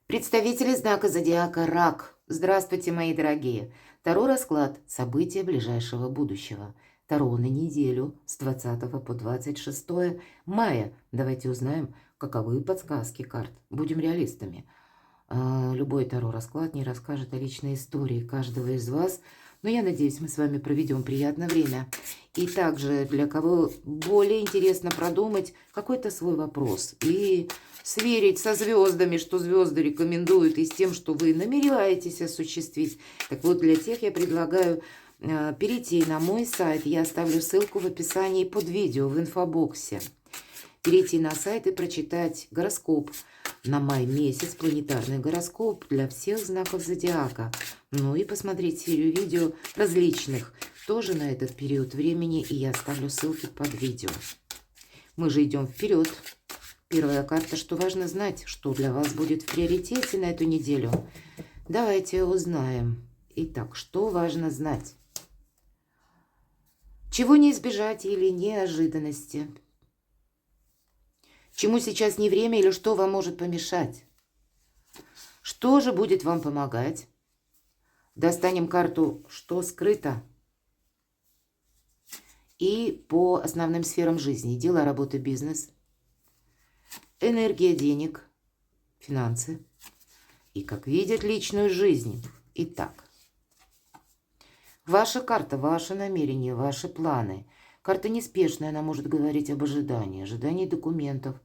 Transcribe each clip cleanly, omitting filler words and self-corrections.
Представители знака зодиака Рак. Здравствуйте, мои дорогие. Таро расклад. События ближайшего будущего. Таро на неделю с 20 по 26 мая. Давайте узнаем, каковы подсказки карт. Будем реалистами. Любой Таро расклад не расскажет о личной истории каждого из вас. Но я надеюсь, мы с вами проведем приятное время. И также для кого более интересно продумать какой-то свой вопрос и сверить со звездами, что звезды рекомендуют, и с тем, что вы намереваетесь осуществить. Так вот, для тех я предлагаю перейти на мой сайт. Я оставлю ссылку в описании под видео, в инфобоксе. Перейти на сайт и прочитать гороскоп на май месяц, планетарный гороскоп для всех знаков зодиака. Ну и посмотреть серию видео различных тоже на этот период времени, и я оставлю ссылки под видео. Мы же идем вперед. Первая карта, что важно знать, что для вас будет в приоритете на эту неделю. Давайте узнаем. Итак, что важно знать? Чего не избежать или неожиданности? Чему сейчас не время или что вам может помешать? Что же будет вам помогать? Достанем карту «Что скрыто?» И по основным сферам жизни. Дела, работа, бизнес. Энергия денег, финансы. И как видят личную жизнь. Итак, ваша карта, ваши намерения, ваши планы. Карта неспешная, она может говорить об ожидании. Ожидании документов.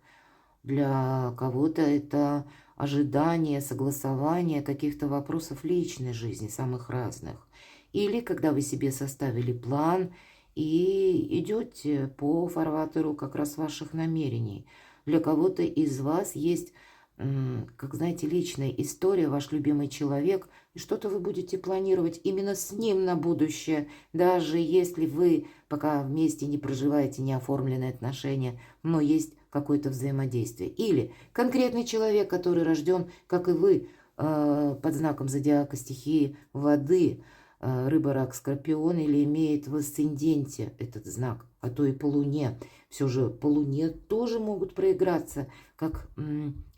Для кого-то это ожидание, согласование каких-то вопросов личной жизни, самых разных. Или когда вы себе составили план и идете по фарватеру как раз ваших намерений. Для кого-то из вас есть, как знаете, личная история, ваш любимый человек, и что-то вы будете планировать именно с ним на будущее, даже если вы пока вместе не проживаете, не оформлены отношения, но есть какое-то взаимодействие. Или конкретный человек, который рожден, как и вы, под знаком зодиака стихии воды, рыба, рак, скорпион, или имеет в асценденте этот знак, а то и по луне. Все же по луне тоже могут проиграться, как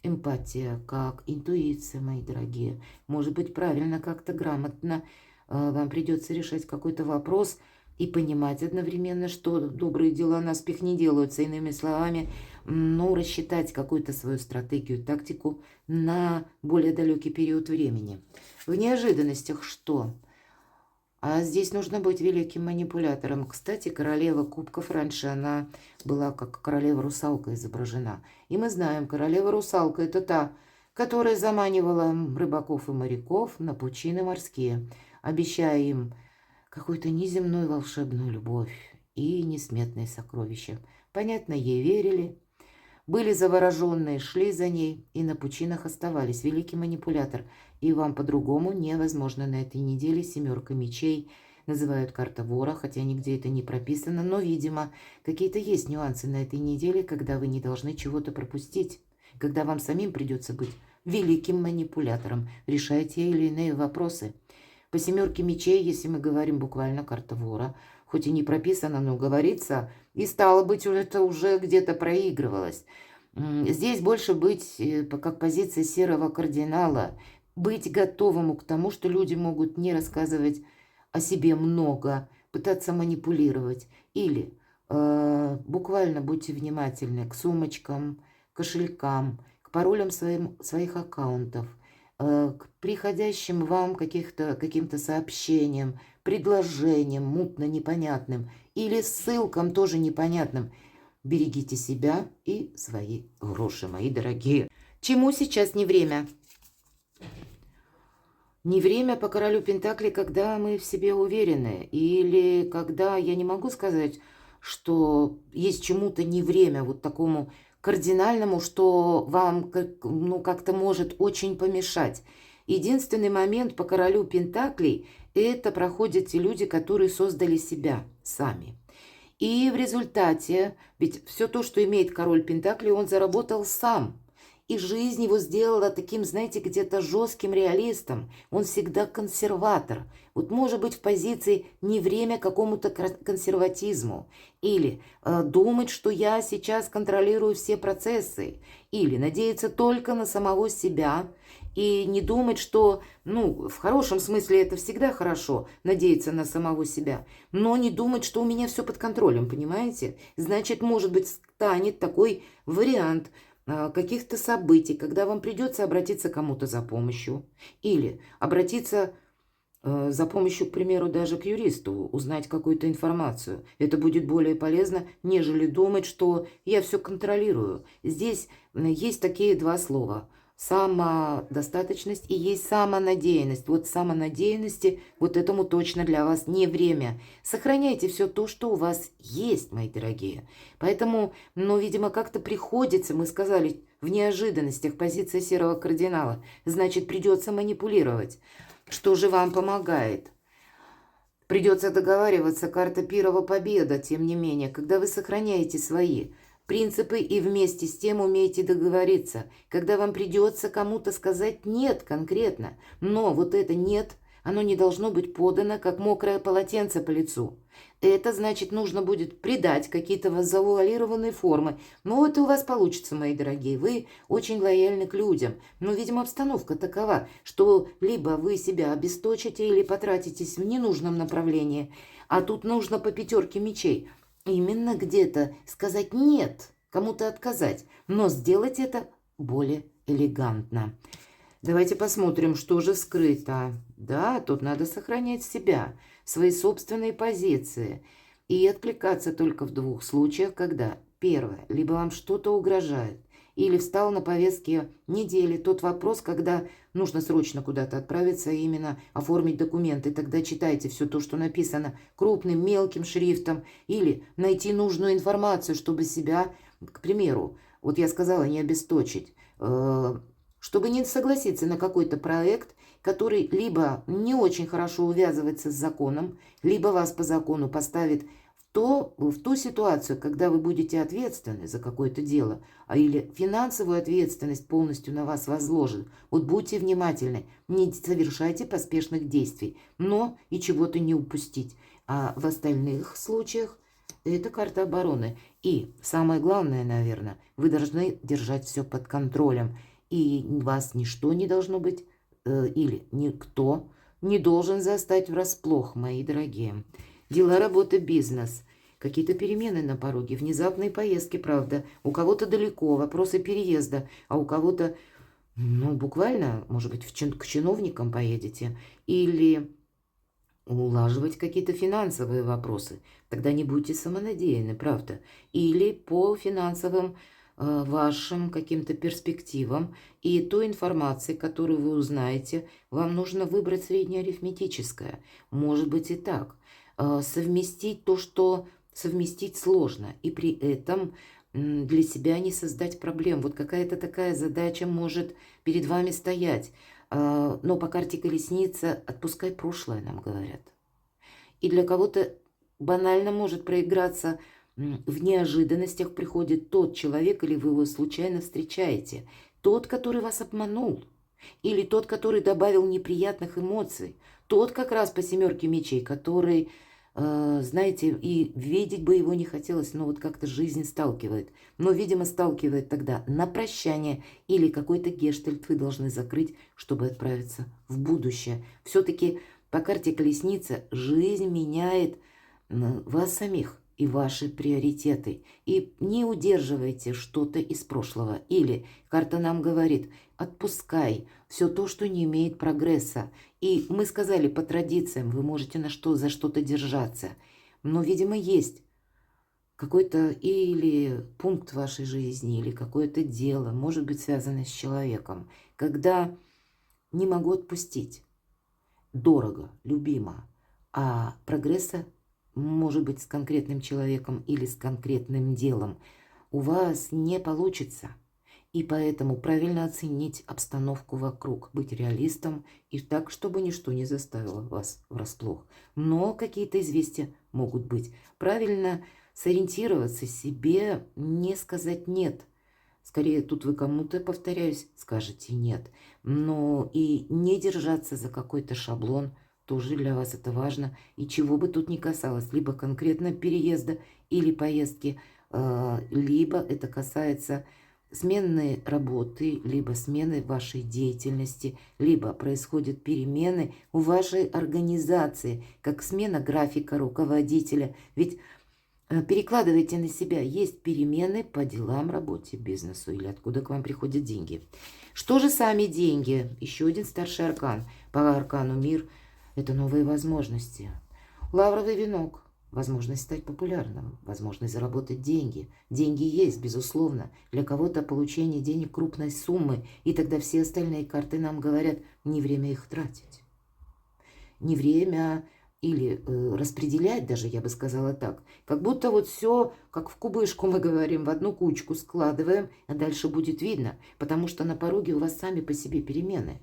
эмпатия, как интуиция, мои дорогие. Может быть, правильно, как-то грамотно вам придется решать какой-то вопрос и понимать одновременно, что добрые дела наспех не делаются. Иными словами, рассчитать какую-то свою стратегию, тактику на более далекий период времени. В неожиданностях что? А здесь нужно быть великим манипулятором. Кстати, королева кубков раньше, она была как королева-русалка изображена. И мы знаем, королева-русалка – это та, которая заманивала рыбаков и моряков на пучины морские, обещая им какую-то неземную волшебную любовь и несметные сокровища. Понятно, ей верили, были завороженные, шли за ней и на пучинах оставались. Великий манипулятор. И вам по-другому невозможно на этой неделе. Семерка мечей называют карта вора, хотя нигде это не прописано. Но, видимо, какие-то есть нюансы на этой неделе, когда вы не должны чего-то пропустить. Когда вам самим придется быть великим манипулятором, решая те или иные вопросы. По семерке мечей, если мы говорим буквально карта вора, хоть и не прописано, но говорится, и стало быть, это уже где-то проигрывалось. Здесь больше быть как позиция серого кардинала, быть готовому к тому, что люди могут не рассказывать о себе много, пытаться манипулировать. Или буквально будьте внимательны к сумочкам, кошелькам, к паролям своих аккаунтов, к приходящим вам каким-то сообщениям, предложениям мутно непонятным или ссылкам тоже непонятным. Берегите себя и свои гроши, мои дорогие. Чему сейчас не время? Не время по королю Пентаклей, когда мы в себе уверены. Или когда я не могу сказать, что есть чему-то не время, вот такому кардинальному, что вам как-то может очень помешать. Единственный момент по королю Пентаклей – это проходят те люди, которые создали себя сами. И в результате, ведь все то, что имеет король Пентаклей, он заработал сам. И жизнь его сделала таким, знаете, где-то жестким реалистом. Он всегда консерватор. Вот может быть в позиции не время какому-то консерватизму. Или думать, что я сейчас контролирую все процессы. Или надеяться только на самого себя. И не думать, что, ну, в хорошем смысле это всегда хорошо, надеяться на самого себя, но не думать, что у меня все под контролем, понимаете? Значит, может быть, станет такой вариант каких-то событий, когда вам придется обратиться к кому-то за помощью или обратиться за помощью, к примеру, даже к юристу, узнать какую-то информацию. Это будет более полезно, нежели думать, что я все контролирую. Здесь есть такие два слова. Самодостаточность и есть самонадеянность. Вот самонадеянности, вот этому точно для вас не время. Сохраняйте все то, что у вас есть, мои дорогие. Поэтому, ну, видимо, как-то приходится, мы сказали, в неожиданностях позиция серого кардинала. Значит, придется манипулировать. Что же вам помогает? Придется договариваться, карта Пирова победа, тем не менее, когда вы сохраняете свои принципы и вместе с тем умеете договориться, когда вам придется кому-то сказать «нет» конкретно, но вот это «нет», оно не должно быть подано, как мокрое полотенце по лицу. Это значит, нужно будет придать какие-то завуалированные формы. Но это у вас получится, мои дорогие. Вы очень лояльны к людям. Но, видимо, обстановка такова, что либо вы себя обесточите или потратитесь в ненужном направлении, а тут нужно по пятерке мечей. Именно где-то сказать «нет», кому-то отказать, но сделать это более элегантно. Давайте посмотрим, что же скрыто. Да, тут надо сохранять себя, свои собственные позиции и откликаться только в двух случаях, когда первое, либо вам что-то угрожает, или встал на повестке недели тот вопрос, когда нужно срочно куда-то отправиться, именно оформить документы. Тогда читайте все то, что написано крупным, мелким шрифтом, или найти нужную информацию, чтобы себя, к примеру, вот я сказала, не обесточить, чтобы не согласиться на какой-то проект, который либо не очень хорошо увязывается с законом, либо вас по закону поставит в ту ситуацию, когда вы будете ответственны за какое-то дело, или финансовую ответственность полностью на вас возложит. Вот будьте внимательны, не совершайте поспешных действий, но и чего-то не упустить. А в остальных случаях это карта обороны. И самое главное, наверное, вы должны держать все под контролем. И вас ничто не должно быть, или никто не должен застать врасплох, мои дорогие. Дела, работа, бизнес. Какие-то перемены на пороге, внезапные поездки, правда. У кого-то далеко, вопросы переезда, а у кого-то, ну, буквально, может быть, к чиновникам поедете. Или улаживать какие-то финансовые вопросы. Тогда не будьте самонадеянны, правда. Или по финансовым вашим каким-то перспективам и той информации, которую вы узнаете, вам нужно выбрать среднеарифметическое. Может быть и так. Совместить то, что совместить сложно, и при этом для себя не создать проблем. Вот какая-то такая задача может перед вами стоять. Но по карте колесница отпускай прошлое, нам говорят. И для кого-то банально может проиграться в неожиданностях приходит тот человек, или вы его случайно встречаете, тот, который вас обманул, или тот, который добавил неприятных эмоций, тот как раз по семерке мечей, который, знаете, и видеть бы его не хотелось, но вот как-то жизнь сталкивает. Но, видимо, сталкивает тогда на прощание или какой-то гештальт вы должны закрыть, чтобы отправиться в будущее. Все-таки по карте колесница жизнь меняет вас самих и ваши приоритеты. И не удерживайте что-то из прошлого. Или карта нам говорит, отпускай все то, что не имеет прогресса. И мы сказали, по традициям вы можете за что-то держаться. Но, видимо, есть какой-то или пункт в вашей жизни, или какое-то дело, может быть, связанное с человеком, когда не могу отпустить. Дорого, любимо, а прогресса может быть с конкретным человеком или с конкретным делом, у вас не получится. И поэтому правильно оценить обстановку вокруг, быть реалистом и так, чтобы ничто не заставило вас врасплох. Но какие-то известия могут быть. Правильно сориентироваться себе, не сказать «нет». Скорее, тут вы кому-то, повторяюсь, скажете нет. Но и не держаться за какой-то шаблон, тоже для вас это важно. И чего бы тут ни касалось, либо конкретно переезда или поездки, либо это касается смены работы, либо смены вашей деятельности, либо происходят перемены у вашей организации, как смена графика руководителя. Ведь перекладывайте на себя. Есть перемены по делам, работе, бизнесу или откуда к вам приходят деньги. Что же сами деньги? Еще один старший аркан. По аркану мир – это новые возможности. Лавровый венок. Возможность стать популярным, возможность заработать деньги. Деньги есть, безусловно. Для кого-то получение денег крупной суммы. И тогда все остальные карты нам говорят, не время их тратить. Не время или распределять даже, я бы сказала так. Как будто вот все, как в кубышку мы говорим, в одну кучку складываем, а дальше будет видно. Потому что на пороге у вас сами по себе перемены.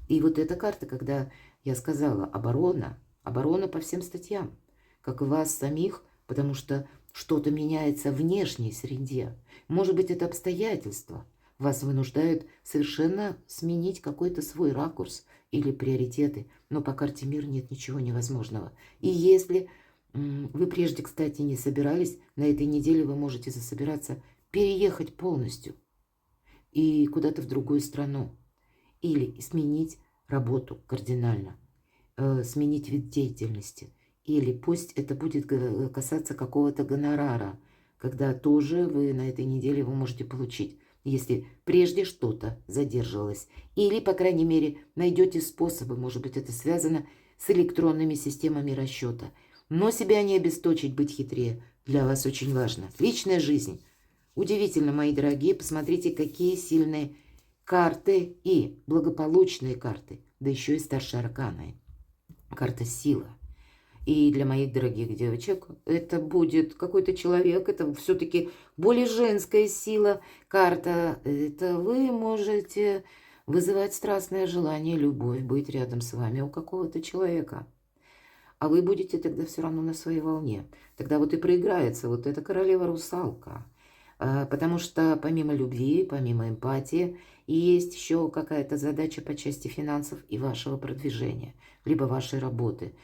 И вот эта карта, когда я сказала оборона, оборона по всем статьям. Как и вас самих, потому что что-то меняется в внешней среде. Может быть, это обстоятельства вас вынуждают совершенно сменить какой-то свой ракурс или приоритеты. Но по карте мир нет ничего невозможного. И если вы прежде, кстати, не собирались, на этой неделе вы можете засобираться, переехать полностью и куда-то в другую страну. Или сменить работу кардинально, сменить вид деятельности. Или пусть это будет касаться какого-то гонорара, когда тоже вы на этой неделе вы можете получить, если прежде что-то задерживалось. Или, по крайней мере, найдете способы, может быть, это связано с электронными системами расчета. Но себя не обесточить, быть хитрее для вас очень важно. Личная жизнь. Удивительно, мои дорогие, посмотрите, какие сильные карты и благополучные карты, да еще и старшие арканы. Карта сила. И для моих дорогих девочек это будет какой-то человек, это все-таки более женская сила. Карта, это вы можете вызывать страстное желание, любовь, быть рядом с вами у какого-то человека. А вы будете тогда все равно на своей волне. Тогда вот и проиграется вот эта королева-русалка. Потому что помимо любви, помимо эмпатии, есть еще какая-то задача по части финансов и вашего продвижения, либо вашей работы.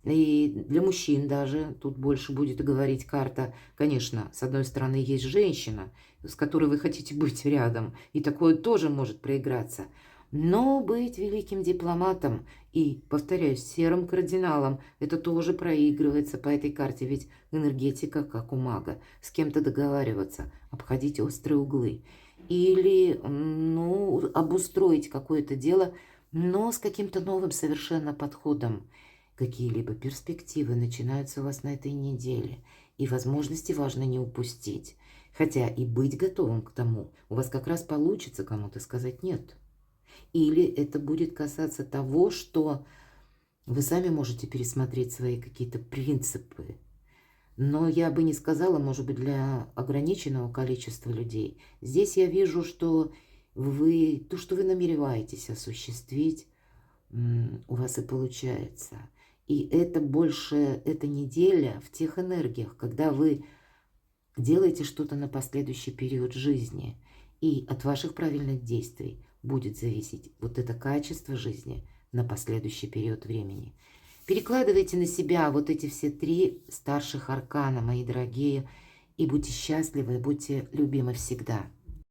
И для мужчин даже тут больше будет говорить карта. Конечно, с одной стороны, есть женщина, с которой вы хотите быть рядом, и такое тоже может проиграться. Но быть великим дипломатом и, повторяюсь, серым кардиналом, это тоже проигрывается по этой карте, ведь энергетика, как у мага, с кем-то договариваться, обходить острые углы. Или, обустроить какое-то дело, но с каким-то новым совершенно подходом. Какие-либо перспективы начинаются у вас на этой неделе, и возможности важно не упустить. Хотя и быть готовым к тому, у вас как раз получится кому-то сказать «нет». Или это будет касаться того, что вы сами можете пересмотреть свои какие-то принципы. Но я бы не сказала, может быть, для ограниченного количества людей. Здесь я вижу, что то, что вы намереваетесь осуществить, у вас и получается. И это больше, эта неделя в тех энергиях, когда вы делаете что-то на последующий период жизни. И от ваших правильных действий будет зависеть вот это качество жизни на последующий период времени. Перекладывайте на себя вот эти все 3 старших аркана, мои дорогие, и будьте счастливы, будьте любимы всегда.